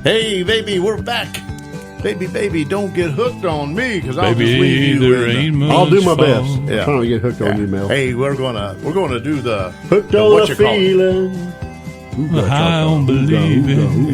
Hey, baby, we're back. Baby, don't get hooked on me because I'll Baby, just leave you there ain't much I'll do my fall. best. Yeah. I'm trying to get hooked on you, Mel. Hey, we're gonna do the Hooked the, on what a you call it? feeling. High on believing.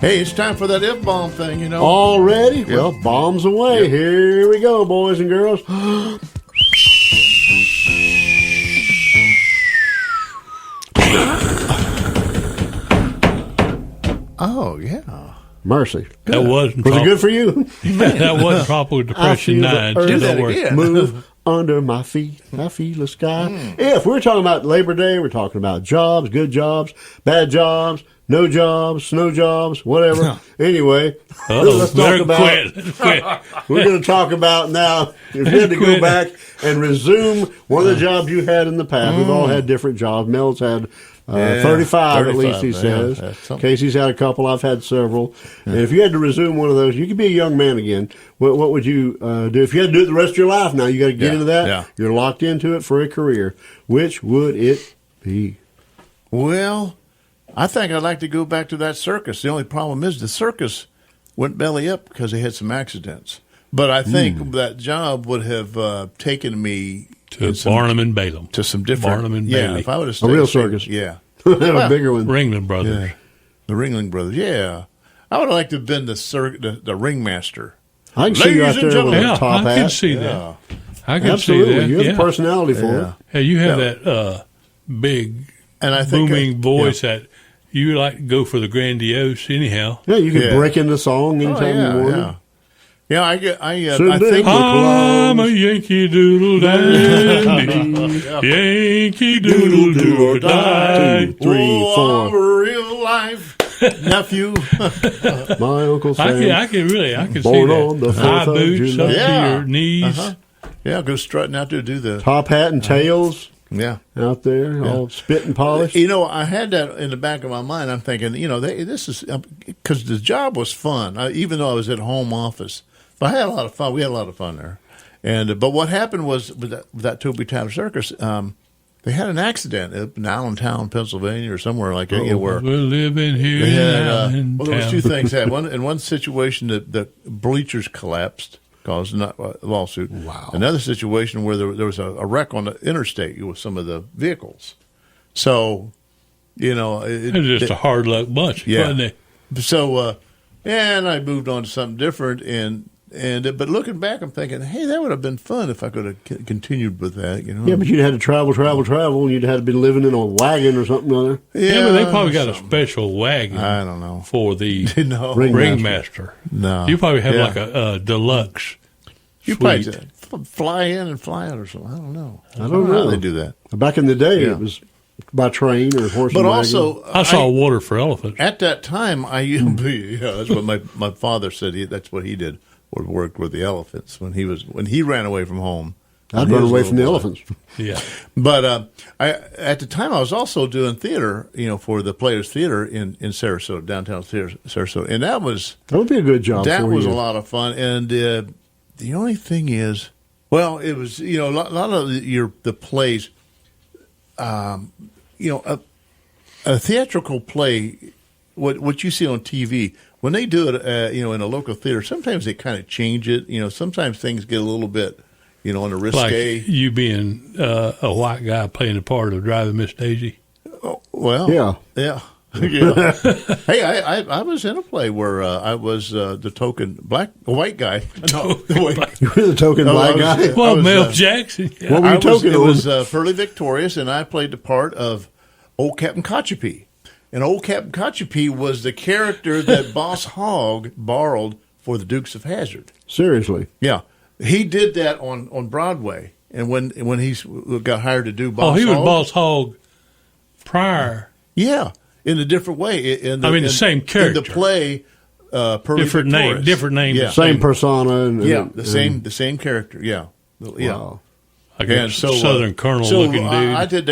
Hey, it's time for that F bomb thing, you know. Already? Well, bombs away. Here we go, boys and girls. Oh yeah. Mercy. That wasn't Was it good for you? That wasn't tropical depression I feel 9. the earth Do that Don't worry. again. Move under my feet. I feel the sky. If we're talking about Labor Day, we're talking about jobs, good jobs, bad jobs, no jobs, snow jobs, whatever. Anyway, let's talk about. Quit. We're going to talk about now. If you had to go back and resume one of the jobs you had in the past, we've all had different jobs. Mel's had 35 at least, he says. Yeah, Casey's had a couple. I've had several. And if you had to resume one of those, you could be a young man again. What would you do? If you had to do it the rest of your life now, you got to get into that. Yeah. You're locked into it for a career. Which would it be? Well, I think I'd like to go back to that circus. The only problem is the circus went belly up because they had some accidents. But I think that job would have taken me To Barnum and Balaam. to some different. Barnum and yeah, Bailey. if I would have A stayed, real circus. Yeah, They have a bigger one. Ringling Brothers. yeah, the Ringling Brothers. Yeah, I would have liked to have been the ringmaster. I can see you out Ladies and there with gentlemen. a Yeah, top I hat. can see Yeah. that. I can Absolutely. see that. You have yeah. the personality for it. Hey, you have Yeah. that big, And I think booming voice that you like to go for the grandiose anyhow. Yeah, you can Yeah. break into song anytime you want. yeah. Yeah, I Cindy think I'm a Yankee Doodle dandy, Yankee Doodle do or die. 2, 3, 4. I'm a real life nephew. My Uncle I Sam. can see Born on the that. High 4th of boots July. up Yeah. to your knees. Yeah, go strutting out there to do the Top hat and tails yeah. out there, all spit and polish. You know, I had that in the back of my mind. I'm thinking, you know, this is because the job was fun, even though I was at home office. But I had a lot of fun. We had a lot of fun there. And but what happened was with that Toby Town Circus, they had an accident up in Allentown, Pennsylvania, or somewhere like that. Where We're living here they had, in well, there was town. two things. In one situation, the bleachers collapsed, caused a lawsuit. Wow. Another situation where there was a wreck on the interstate with some of the vehicles. So, you know, They're just a hard luck bunch, Yeah. wasn't they? so, and I moved on to something different, but looking back, I'm thinking, hey, that would have been fun if I could have continued with that, you know. Yeah, but you'd had to travel, and you'd had to be living in a wagon or something or other. Yeah, but they probably got a special wagon I don't know. for the No. ringmaster. No. You probably have Yeah. like a deluxe You suite. probably fly in and fly out or something. I don't know. I don't know. how they do that. Back in the day, Yeah. it was by train or horse But and wagon. also, I saw water for elephants. at that time, that's what my father said. That's what he did. Worked with the elephants when he ran away from home. I'd He run was away a from the little boy. elephants. Yeah. But at the time, I was also doing theater, you know, for the Players Theater in Sarasota, downtown Sarasota, and that was That would be a good job that for was you. a lot of fun. And the only thing is, well, it was a lot of the plays, a theatrical play, what you see on TV. When they do it, in a local theater, sometimes they kind of change it. You know, sometimes things get a little bit, on the risque. Like you being a white guy playing the part of driving Miss Daisy. Yeah. Yeah. Yeah. Hey, I was in a play where I was the token white guy. No, the white. You were the token black guy. Well, Mel Jackson. Yeah. What were you token It on? was Pearly Victorious, and I played the part of Old Captain Cotchapee. And Old Captain Cotchapee was the character that Boss Hogg borrowed for the Dukes of Hazzard. Seriously. Yeah, he did that on Broadway, and when he got hired to do Boss, Oh, he was Hogg, Boss Hogg prior. Yeah, in a different way. The same character. in the play. Pearly Different Victorious. name. Different name. Yeah. Same persona. And, the same character. Yeah, yeah. Wow. Like a And so, Southern Colonel so looking dude. I did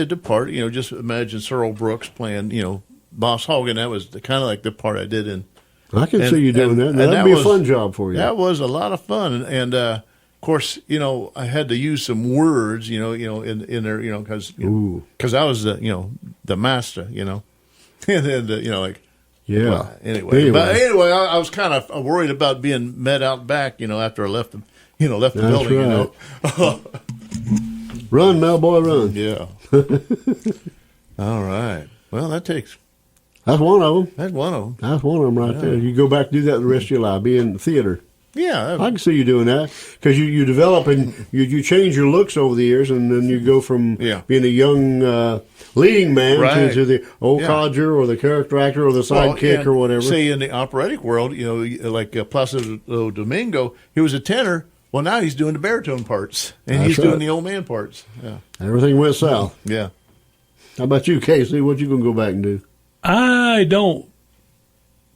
the part. Just imagine Cyril Brooks playing, Boss Hogg, and that was kind of like the part I did in. I can And- see you doing and- that. and That'd that be was- a fun job for you. That was a lot of fun, and of course, I had to use some words, in there, because Ooh. I was the master, and then like Yeah. Well, anyway, I was kind of worried about being met out back, after I left the building. Right. Run, Mel boy, run. Yeah. All right. Well, That's one of them. that's one of them. That's one of them right there. You go back and do that the rest of your life, be in theater. Yeah. I can see you doing that because you develop and you change your looks over the years, and then you go from being a young leading man to the old codger or the character actor or the sidekick or whatever. See, in the operatic world, like Placido Domingo, he was a tenor. Well, now he's doing the baritone parts, and he's doing the old man parts. Yeah. Everything went south. Yeah. How about you, Casey? What you going to go back and do? I don't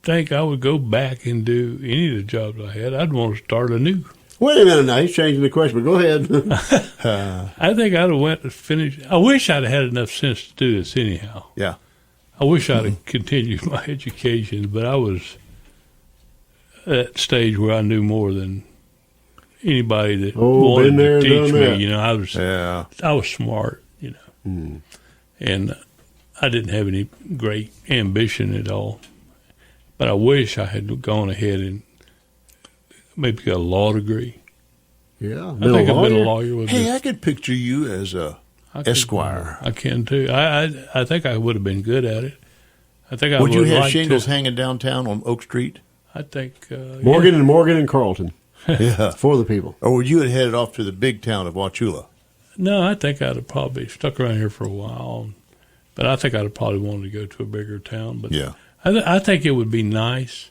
think I would go back and do any of the jobs I had. I'd want to start anew. Wait a minute now. He's changing the question, but go ahead. I think I'd have went to finish. I wish I'd had enough sense to do this anyhow. Yeah. I wish I'd have continued my education, but I was at that stage where I knew more than anybody that wanted to teach me. I was smart, and I didn't have any great ambition at all. But I wish I had gone ahead and maybe got a law degree. Yeah, I think I've been a lawyer. I could picture you as a esquire. I can too. I think I would have been good at it. I think I would. You have like shingles hanging downtown on Oak Street? I think Morgan and Carlton. Yeah, for the people. Or would you have headed off to the big town of Wauchula? No, I think I'd have probably stuck around here for a while. But I think I'd have probably wanted to go to a bigger town. But yeah, I think it would be nice.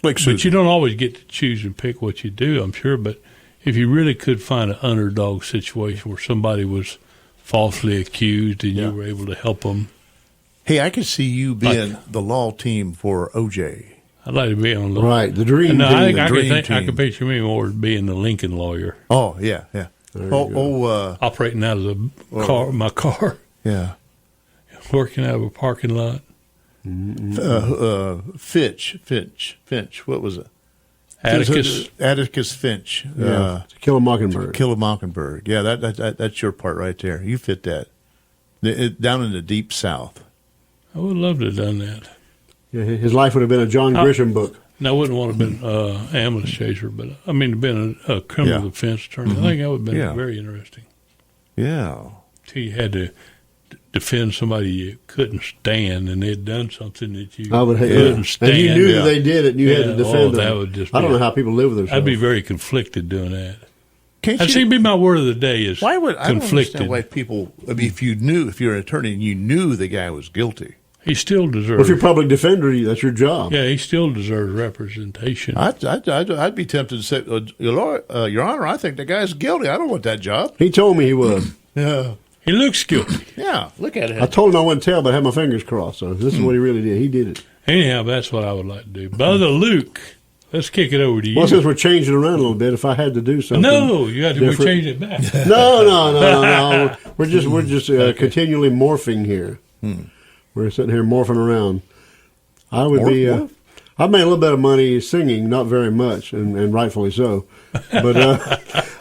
But you don't always get to choose and pick what you do, I'm sure. But if you really could find an underdog situation where somebody was falsely accused and you were able to help them. Hey, I could see you being the law team for OJ. I'd like to be on the the dream team. I think I could picture me more as being the Lincoln lawyer. Oh yeah. Operating out of my car. Yeah. Working out of a parking lot. Finch. What was it? Atticus Finch. To Kill a Mockingbird. Kill a Mockingbird. Yeah, that's your part right there. You fit that. Down in the deep South. I would love to have done that. Yeah, his life would have been a John Grisham book. And I wouldn't want to have been ambulance chaser, but been a criminal defense attorney. I think that would have been very interesting. Yeah. You had to defend somebody you couldn't stand, and they'd done something that you couldn't stand. And you knew that they did it, and you had to defend them. That would just I don't know how people live with themselves. I'd be very conflicted doing that. That seemed to be my word of the day is conflicted. I don't understand why people, if you're an attorney and you knew the guy was guilty. He still deserves. Well, if you're a public defender, that's your job. Yeah, he still deserves representation. I'd be tempted to say, Your Honor, I think the guy's guilty. I don't want that job. He told me he would. Yeah. He looks guilty. Yeah, look at it. I told him I wouldn't tell, but I had my fingers crossed. So this is what he really did. He did it. Anyhow, that's what I would like to do. Brother Luke, let's kick it over to you. Well, since we're changing around a little bit, if I had to do something, no, you got to change it back. No. We're just continually morphing here. We're sitting here morphing around. I would be. I've made a little bit of money singing, not very much, and rightfully so. But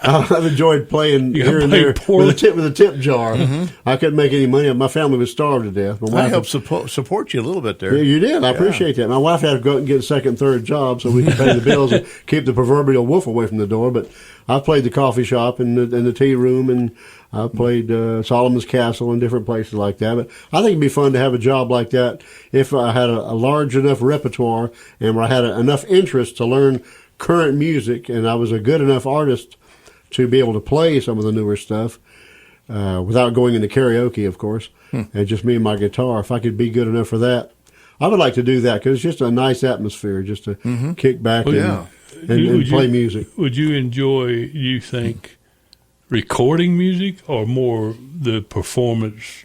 I've enjoyed playing here and there with a tip jar. Mm-hmm. I couldn't make any money. My family was starved to death. I helped support you a little bit there. Yeah, you did. I appreciate that. My wife had to go out and get a second, third job so we could pay the bills and keep the proverbial wolf away from the door. But I played the coffee shop and the tea room, and I played Solomon's Castle and different places like that. But I think it'd be fun to have a job like that if I had a large enough repertoire and where I had enough interest to learn current music, and I was a good enough artist to be able to play some of the newer stuff without going into karaoke, of course, and just me and my guitar. If I could be good enough for that, I would like to do that because it's just a nice atmosphere just to kick back and play music. Would you enjoy, you think, recording music or more the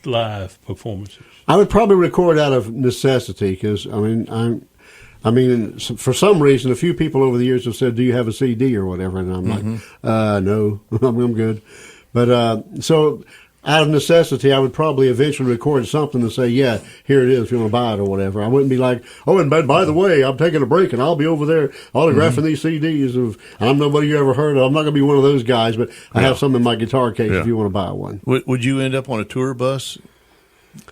live performances? I would probably record out of necessity because, I mean, for some reason, a few people over the years have said, "Do you have a CD or whatever?" And I'm like, "No, I'm good." But so, out of necessity, I would probably eventually record something and say, "Yeah, here it is. If you want to buy it or whatever." I wouldn't be like, "Oh, and by the way, I'm taking a break and I'll be over there autographing these CDs of I'm nobody you ever heard of." I'm not going to be one of those guys, but I have some in my guitar case if you want to buy one. Would you end up on a tour bus?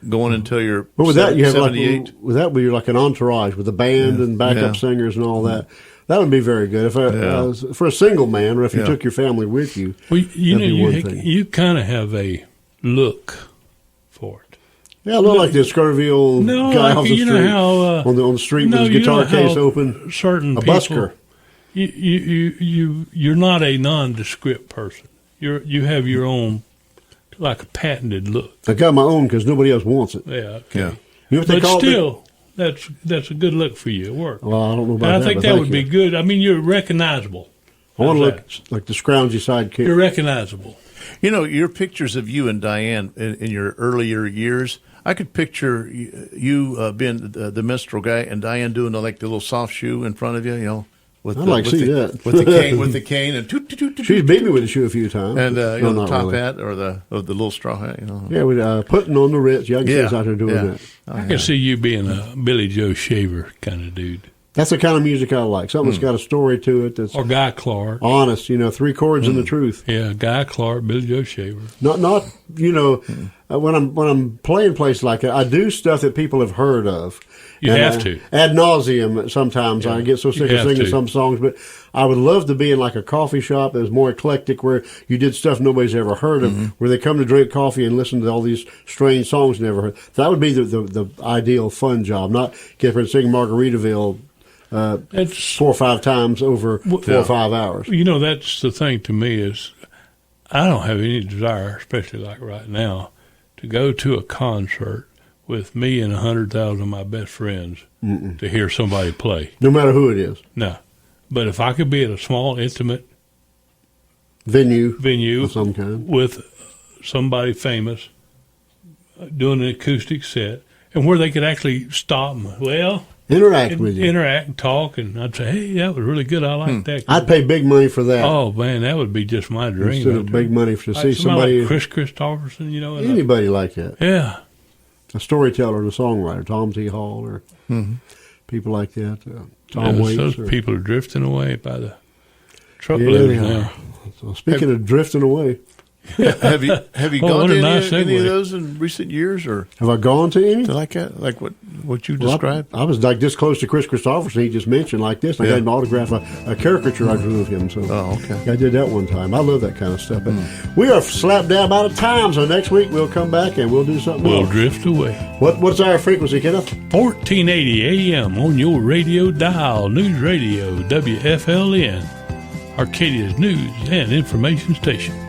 going until you're But with that, you have 78. like with that, you're like an entourage with a band and backup singers and all that. That would be very good for a single man, or if you took your family with you. Well, you kind of have a look for it. Yeah, a little like the Scurville guy off the street. On the street with his guitar case open. Certain a people, busker. You're not a nondescript person. You have your own, like a patented look. I got my own because nobody else wants it. Yeah. Okay. Yeah. You know what they but call still, that's a good look for you at work. Well, I don't know about and that. I think that would be good. I mean, you're recognizable. I want to look like the scroungy sidekick. You're recognizable. You know, your pictures of you and Diane in your earlier years, I could picture you being the minstrel guy and Diane doing the little soft shoe in front of you, you know. I'd like to see that. With the cane and toot. She's beat me with the shoe a few times. And the top hat or the little straw hat, you know. Yeah, with putting on the Ritz. Young kids out there doing that. I can see you being a Billy Joe Shaver kind of dude. That's the kind of music I like. Something that's got a story to it. Or Guy Clark. Honest, 3 chords and the truth. Yeah, Guy Clark, Billy Joe Shaver. Not when I'm playing places like that, I do stuff that people have heard of. You have to. Ad nauseum sometimes. I get so sick of singing some songs, but I would love to be in like a coffee shop that was more eclectic where you did stuff nobody's ever heard of, where they come to drink coffee and listen to all these strange songs never heard. That would be the ideal fun job, not get up and sing Margaritaville 4 or 5 times over 4 or 5 hours. That's the thing to me is I don't have any desire, especially like right now, to go to a concert with me and 100,000 of my best friends to hear somebody play. No matter who it is. No. But if I could be at a small, intimate venue of some kind with somebody famous doing an acoustic set and where they could actually stop and, interact with you. Interact and talk, and I'd say, hey, that was really good. I like that. I'd pay big money for that. Oh, man, that would be just my dream. Instead of big money to see somebody like Chris Christopherson, anybody like that. Yeah. A storyteller and a songwriter, Tom T. Hall, or people like that. Tom Waits. Those people are drifting away by the truckloads now. So speaking of drifting away, have you gone to any of those in recent years, or have I gone to any? Like what you described? I was like this close to Chris Christopherson. He just mentioned like this. I got him to autograph a caricature I drew of him. So I did that one time. I love that kind of stuff. But we are slap dab out of time. So next week we'll come back and we'll do something else. We'll drift away. What's our frequency, Kenneth? 1480 AM on your radio dial. News Radio WFLN, Arcadia's news and information station.